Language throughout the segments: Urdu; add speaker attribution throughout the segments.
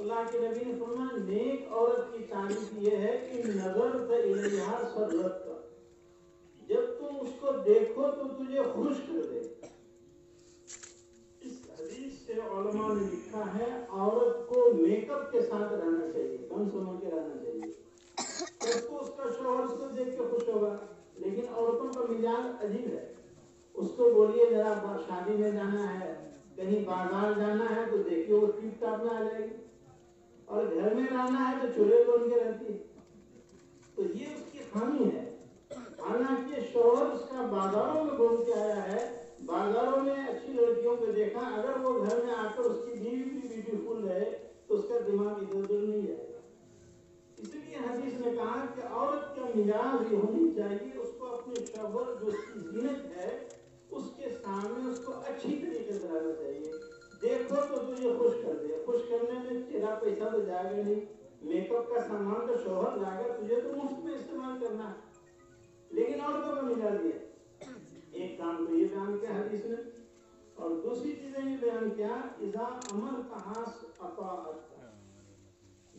Speaker 1: اللہ کے نبی نے فرمایا نیک عورت کی تعریف یہ ہے کہ نظر الیہا سرت کا، جب تم اس کو دیکھو تو تجھے خوش کر دے۔ اس حدیث سے علماء نے لکھا ہے عورت کو میک اپ کے ساتھ رہنا چاہیے، کم سمجھ کے رہنا چاہیے، تب تو اس کا شوہر اس کو دیکھ کے خوش ہوگا۔ لیکن عورتوں کا مزاج عجیب ہے، اس کو بولیے ذرا شادی میں جانا ہے، کہیں بازار جانا ہے تو دیکھیے وہ ٹیپ ٹاپ میں آ جائے گی، اور گھر میں رہنا ہے تو چولہے بن کے رہتی ہے۔ تو یہ اس کی خامی ہے۔ حالانکہ شوہر اس کا بازاروں میں گھوم کے آیا ہے، بازاروں میں اچھی لڑکیوں کو دیکھا، اگر وہ گھر میں آ کر اس کی بیوی بھی بیوٹیفل رہے تو اس کا دماغ ادھر ادھر نہیں جائے گا۔ اس لیے حدیث نے کہا کہ عورت کا مزاج یہ ہونی چاہیے، اس کو اپنے شوہر جو اس کی زینت ہے اس کے سامنے اس کو اچھی طریقے سے رہنا چاہیے۔ دیکھو تو تجھے خوش کر دے، خوش کرنے میں تیرا پیسہ تو جائے گا نہیں، میک اپ کا سامان تو شوہر لائے گا، تجھے تو مفت میں استعمال کرنا ہے۔ لیکن عورتوں کا مزاج یہ ایک کام تو یہ بیان کیا حدیث نے، اور دوسری چیزیں یہ بیان کیا اذا امر تحاس اطاعت،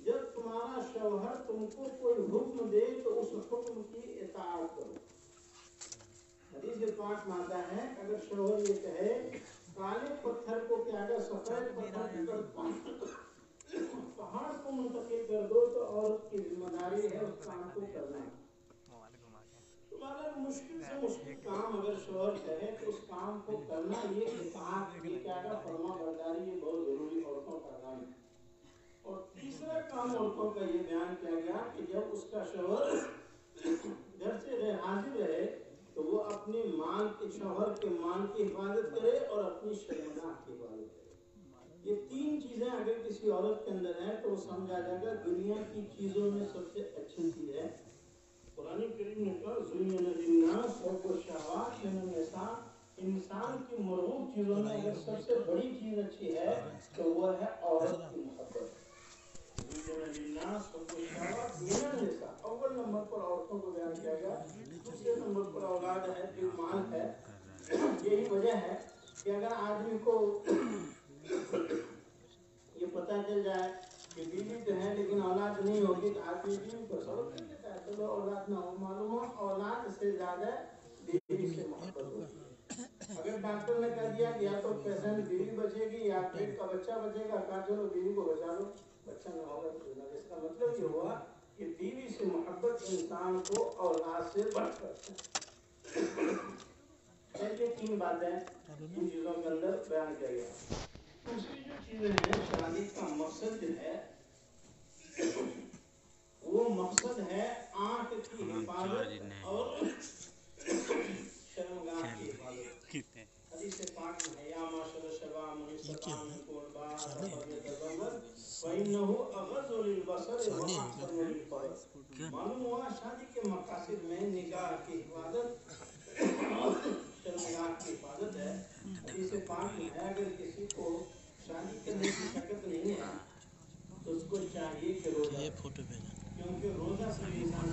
Speaker 1: جب تمہارا شوہر تم کو کوئی حکم دے تو اس حکم کی اطاعت کرو۔ حدیث پاک میں آتا ہے اگر شوہر یہ کہے کالے پتھر کو کیا کر سفید پتھر پر پہاڑ کو منتقل کر دو تو عورت کی ذمہ داری ہے اس کام کو کرنا۔ تمہارا مشکل سے مشکل کام اگر شوہر کہے تو اس کام کو کرنا، یہ اطاعت، یہ کیا کہا فرما برداری، یہ بہت ضروری عورتوں کا کام ہے۔ اور تیسرا کام عورتوں کا یہ بیان کیا گیا کہ جب اس کا شوہر گھر سے غیر حاضر رہے تو وہ اپنے مال کے، شوہر کے مال کی حفاظت کرے اور اپنی شرمگاہ کی حفاظت کرے۔ یہ تین چیزیں اگر کسی عورت کے اندر ہیں تو وہ سمجھا جائے گا دنیا کی چیزوں میں سب سے اچھی چیز ہے۔ قرآن کریم نے کہا زُيِّنَ لِلنَّاسِ حُبُّ الشَّهَوَاتِ مِنَ النِّسَاءِ، انسان کی مرغوب چیزوں میں اگر سب سے بڑی چیز اچھی ہے تو وہ ہے عورت کی محبت۔ زُيِّنَ لِلنَّاسِ حُبُّ الشَّهَوَاتِ مِنَ النِّسَاءِ، اول نمبر پر عورتوں کو بیان کیا گیا، دوسرے نمبر پر اولاد ہے، پھر مال ہے۔ یہی وجہ ہے کہ اگر آدمی کو یہ پتہ چل جائے کہ بیوی تو ہے لیکن اولاد نہیں ہوگی تو آدمی بیوی کو سبق دے دیتا ہے، چلو اولاد نہ ہو، معلوم ہو اولاد سے زیادہ بیوی سے محبت ہوتی ہے۔ اگر ڈاکٹر نے کہہ دیا کہ یا تو پیشنٹ بیوی بچے گی یا پیٹ کا بچہ بچے گا، کہا چلو بیوی کو بچا لو، بچہ نہ ہوگا تو اس کا مطلب یہ ہوا کہ بیوی سے محبت انسان کو اولاد سے بڑھ کر ایسے تین باتیں ان چیزوں کے اندر بیان کیا گیا۔ دوسری جو چیزیں ہیں شادی کا مقصد جو ہے وہ مقصد ہے آنکھ کی حفاظت اور شرمگاہ کی حفاظت۔ حدیث پاک میں ہے یا معاشر الشباب من استطاع منکم الباءۃ فلیتزوج فإنه اغض للبصر واحسن للفرج۔ معلوم ہوا شادی کے مقاصد میں نکاح کی حفاظت، شرمگاہ کی حفاظت ہے۔ حدیث پاک میں ہے اگر کسی کو شادی کرنے کی طاقت نہیں ہے تو اس کو چاہیے کہ روزہ، کیونکہ روزہ سے انسان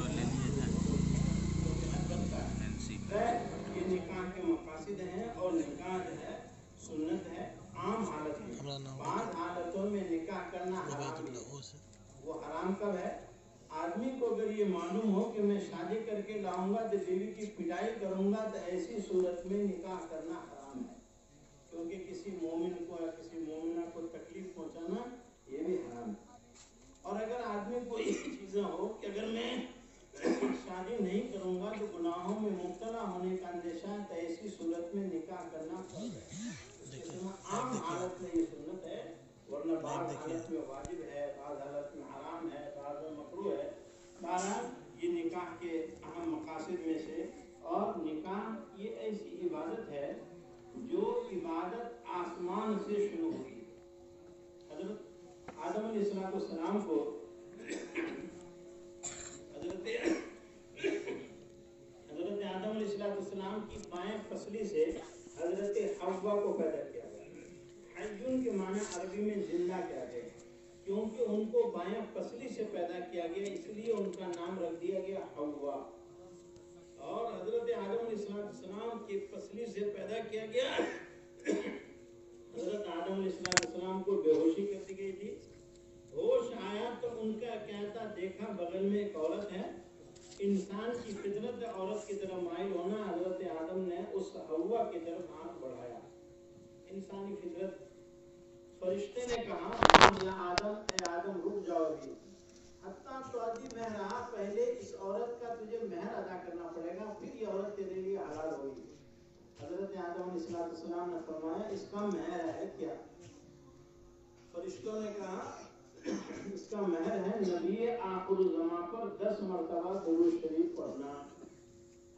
Speaker 1: یہ نکاح کے مقاصد ہیں، اور نکاح جو ہے سنت ہے عام حالت میں، بعض حالتوں میں نکاح کرنا حرام ہے۔ وہ حرام کب ہے؟ آدمی کو اگر یہ معلوم ہو کہ میں شادی کر کے لاؤں گا تو بیوی کی پٹائی کروں گا تو ایسی صورت میں نکاح کرنا حرام ہے، کیونکہ کسی مومن کو یا کسی مومنہ کو تکلیف پہنچانا یہ بھی حرام ہے۔ اور اگر آدمی کو یہ چیزیں ہو کہ اگر میں شادی نہیں کروں گا تو گناہوں میں مبتلا ہونے کا اندیشہ ہے تو ایسی صورت میں نکاح کرنا فرض ہے۔ اس کے عام حالت میں یہ سنت ہے، ورنہ بعض حالت میں واجب ہے، بعض حالت میں حرام ہے، بعض میں مکروہ ہے۔ بہرحال یہ نکاح کے اہم مقاصد میں سے، اور نکاح یہ ایسی عبادت ہے جو عبادت آسمان سے شروع ہوئی۔ حضرت آدم علیہ السلام کو حضرت آدم علیہ السلام کی بائیں پسلی سے حضرت حوا کو پیدا کیا گیا۔ حیون کے معنی عربی میں زندہ کیا گیا، کیونکہ ان کو بائیں پسلی سے پیدا کیا گیا اس لیے ان کا نام رکھ دیا گیا حوا۔ اور حضرت آدم علیہ السلام کی پسلی سے پیدا کیا گیا، حضرت آدم علیہ السلام کو بے ہوشی کر دی گئی تھی، ہوش آیا تو ان کا کیا تھا، دیکھا بغل میں ایک عورت ہے. انسان کی فطرت عورت کی طرف مائل ہونا، حضرت آدم نے اس حوا کی طرف ہاتھ بڑھایا. انسانی فطرت. فرشتے نے کہا یا آدم، اے آدم رک جاؤ ابھی، حتیٰ تو ادی مہرا، پہلے اس عورت کا تجھے مہر ادا کرنا پڑے گا، پھر یہ عورت تیرے لیے حلال ہوگی. حضرت آدم علیہ السلام نے فرمایا اس کا مہر ہے کیا؟ فرشتوں نے کہا اس کا مہر ہے نبی آخر الزمان پر 10 مرتبہ درود شریف پڑھنا.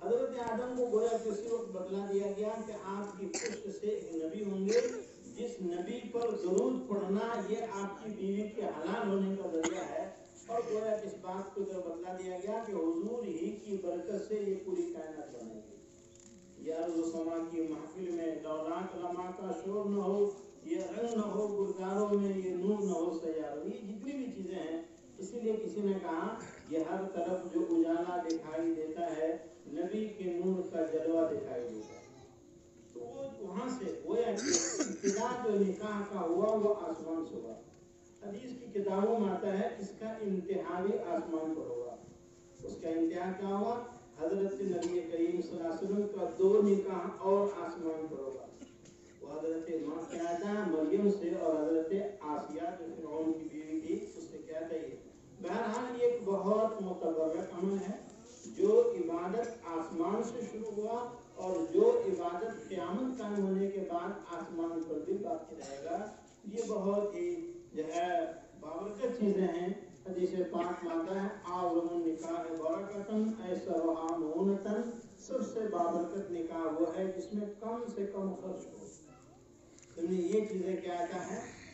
Speaker 1: حضرت آدم کو گویا کسی وقت بتلا دیا گیا کہ آپ کی پشت سے ایک نبی ہوں گے، جس نبی پر درود پڑھنا یہ آپ کی بیوی کے حلال ہونے کا ذریعہ ہے. اور گویا اس بات کو بتلا دیا گیا کہ حضور ہی کی برکت سے یہ پوری کائنات بنے گی. یہ عرض و سما کی محفل میں دولات علماء کا شور نہ ہو، یہ رنگ نہ ہو گلزاروں میں، یہ نور نہ ہو سیاروں، یہ جتنی بھی چیزیں ہیں. اسی لیے کسی نے کہا یہ ہر طرف جو اجالا دکھائی دیتا ہے نبی کے نور کا جلوہ دکھائی دیتا ہے. تو وہ وہاں سے گویا کہ ابتدا جو نکاح کا ہوا وہ آسمان سے ہوا. حدیث کی کتابوں میں آتا ہے اس کا انتہا بھی آسمان پر ہوگا. اس کا انتہا کیا ہوا؟ حضرت نبی کریم صلی اللہ علیہ وسلم کا 2 نکاح اور آسمان پر ہوگا. وہ حضرت مریم سے اور حضرت آسیہ جو فرعون کی بیوی تھی اس سے کیا تھا. یہ بہرحال یہ ایک بہت متبرک عمل ہے جو عبادت آسمان سے شروع ہوا اور جو عبادت قیامت قائم ہونے کے بعد آسمان پر بھی باقی رہے گا. یہ بہت ہی جو ہے بابرکت چیزیں ہیں. حدیث پاک میں آتا ہے اعظم النکاح برکتن ایسرھا مونتن، سب سے بابرکت نکاح وہ ہے جس میں کم سے کم خرچ ہو. تم نے یہ چیزیں کیا آتا ہے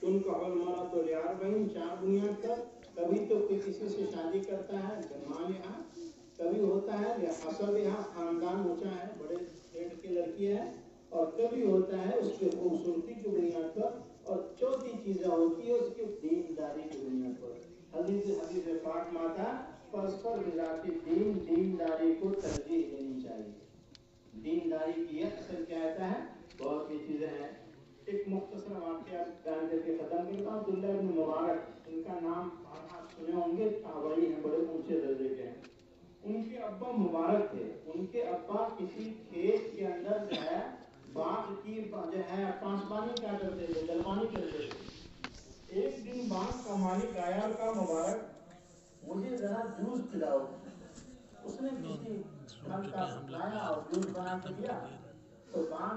Speaker 1: تم کا علماء تو لیار بہن 4 بنیاد پر. کبھی تو کوئی کسی سے شادی کرتا ہے جمال یہاں، کبھی ہوتا ہے حسب یہاں خاندان اونچا ہے، بڑے پیٹ کی لڑکی ہے، اور کبھی ہوتا ہے اس کی خوبصورتی کی بنیاد پر، اور چوتھی چیزیں ہوتی ہے اس کی دینداری کی بنیاد پر. حدیث پاک میں آتا پرسپر بذات دین، دینداری کو ترجیح دینی چاہیے. دینداری کی اکثر کیا آتا ہے بہت سی چیزیں ہیں. ایک مختصر واقعہ بیان کر کے ختم کرتا ہوں. عبداللہ بن مبارک، ان کا نام آپ سنے ہوں گے، تابعی ہیں، بڑے اونچے درجے کے ہیں. ان کے ابا مبارک تھے. ان کے ابا کسی کھیت کے اندر جو ہے باغ کی جو ہے پاسبانی کیا کرتے تھے، دلوانی کرتے تھے. ایک دن باغ کا مالک آیا اور کہا مبارک مجھے ذرا جوس پلاؤ. اس نے کسی پھل کا لایا اور جوس بنا کے دیا تو باغ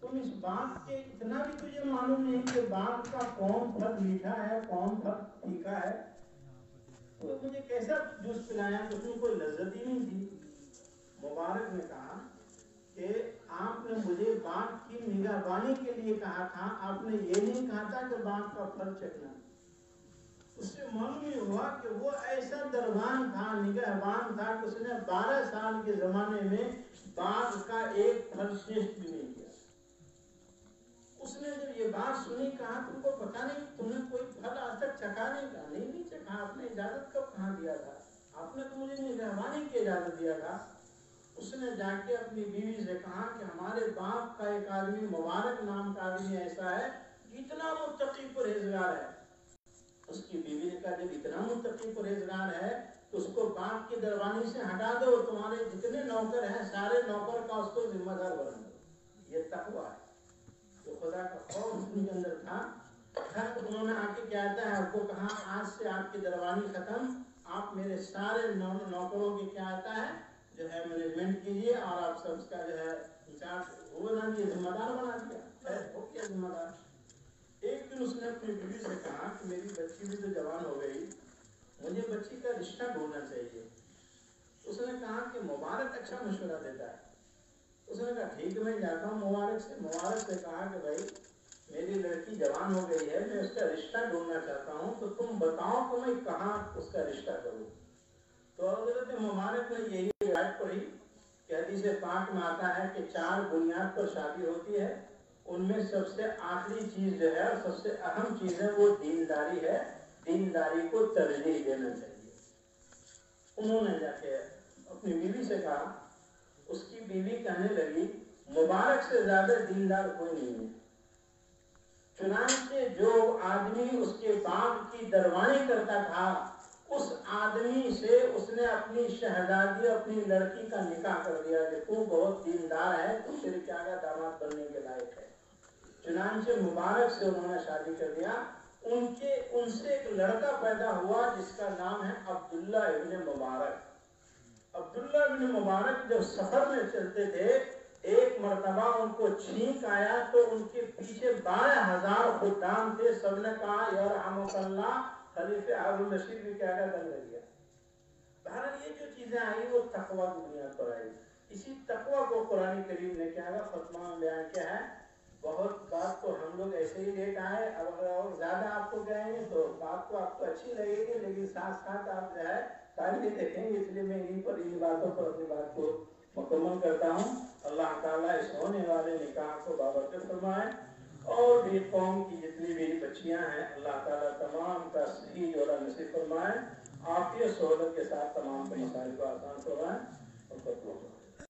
Speaker 1: تم اس باغ کے اتنا بھی تجھے معلوم نہیں کہ باغ کا کون پھل میٹھا ہے کون پھل پھیکا ہے؟ تو مجھے کیسا جوس پلایا؟ اس میں کوئی لذت ہی نہیں تھی. مبارک نے کہا کہ آپ نے مجھے باغ کی نگہبانی کے لیے کہا تھا، آپ نے یہ نہیں کہا تھا کہ باغ کا پھل چکھنا. اس سے معلوم یہ ہوا کہ وہ ایسا دربان تھا، نگہبان تھا کہ اس نے 12 سال کے زمانے میں باغ کا ایک پھل ٹیسٹ بھی نہیں کیا. اس نے جب یہ بات سنی کہا تم کو پتا نہیں تم نے کوئی پھل آج تک چکھا نہیں؟ کہا نہیں چکھا. آپ نے اجازت کب کہاں دیا تھا؟ آپ نے تو مجھے نگہبانی کی اجازت دیا تھا. اس نے جا کے اپنی بیوی سے کہا کہ ہمارے باپ کا ایک آدمی مبارک نام کا آدمی ایسا ہے اتنا متقی پرہیزگار ہے. اس کی بیوی نے کہا جب اتنا متقی پرہیزگار ہے تو اس کو باپ کی دربانی سے ہٹا دو، تمہارے جتنے نوکر ہیں سارے نوکر کا اس کو ذمہ دار بنا دو. یہ تقویٰ ہے، جو خدا کا خوف ان کے اندر تھا. انہوں نے آ کے کیا ہے آپ کو کہا آج سے آپ کی دربانی ختم، آپ میرے سارے نوکروں کی کیا آتا ہے جو ہے مینجمنٹ کیجیے اور آپ سب کا جو ہے انچارج وہ بنا دیے، ذمہ دار بنا دیا. ہو کیا ذمہ دار. ایک دن اس نے اپنی بیوی سے کہا کہ میری بچی بھی تو جوان ہو گئی، مجھے بچی کا رشتہ ڈھونڈنا چاہیے. اس نے کہا کہ مبارک اچھا مشورہ دیتا ہے. اس نے کہا ٹھیک ہے میں جاتا ہوں مبارک سے کہا کہ بھائی میری لڑکی جوان ہو گئی ہے، میں اس کا رشتہ ڈھونڈنا چاہتا ہوں، تو تم بتاؤ کہ میں کہاں اس کا رشتہ کروں. تو حضرت مبارک نے یہی روایت پڑھی کہ حدیث پاک میں آتا ہے کہ 4 بنیاد پر شادی ہوتی ہے. ان میں سب سے آخری چیز جو ہے اور سب سے اہم چیز ہے وہ دینداری ہے. دینداری کو ترجیح دینا چاہیے. انہوں نے جا کے اپنی بیوی سے کہا, اس کی بیوی کہنے لگی مبارک سے زیادہ دیندار کوئی نہیں ہے. چنانچہ جو آدمی اس کے باپ کی دربانی کرتا تھا, اس آدمی سے اس نے اپنی شہزادی اپنی لڑکی کا نکاح کر دیا کہ تو بہت دیندار ہے, تو تیرے کیا داماد بننے کے لائق ہے. چنانچہ مبارک سے انہوں نے شادی کر دیا. ان سے ایک لڑکا پیدا ہوا جس کا نام ہے عبداللہ ابن مبارک. عبداللہ ابن مبارک جب سفر میں چلتے تھے, ایک مرتبہ ان کو چھینک آیا تو ان کے پیچھے 12,000 خدام تھے. سب نے کہا یرحمک اللہ, خلیفہ ہارون رشید بھی کیا دم لگ گیا. بہرحال یہ جو چیزیں آئی وہ تقویٰ کی بنیاد پر آئی. اسی تقویٰ کو قرآن کریم نے کیا فتویٰ میں بیان کیا ہے. بہت بات تو ہم لوگ ایسے ہی لیٹ آئے, اب اگر اور زیادہ آپ کو کہیں گے تو بات تو آپ کو اچھی لگے گی, لیکن ساتھ ساتھ آپ جو ہے ٹائم بھی دیکھیں گے. اس لیے میں ان باتوں پر اپنی بات کو مکمل کرتا ہوں. اللہ تعالیٰ اس ہونے والے نکاح کو بابرکت فرمائے, اور بھی قوم کی جتنی بھی بچیاں ہیں اللہ تعالیٰ تمام کا صحیح جوڑا نصیب فرمائے, عافیت سہولت کے ساتھ تمام کے مسائل کو آسان فرمائے.